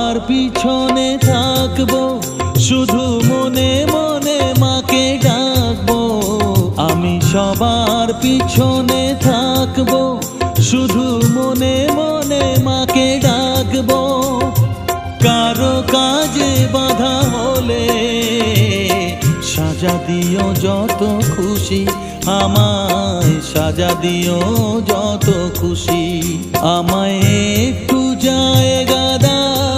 সবার পিছনে থাকবো, শুধু মনে মনে মাকে ডাকবো। আমি সবার পিছনে থাকবো, শুধু মনে মনে মাকে ডাকবো। কারো কাজে বাধা হলে সাজা দিও যত খুশি, আমায় সাজা দিও যত খুশি। আমায় একটু জায়গা দাও,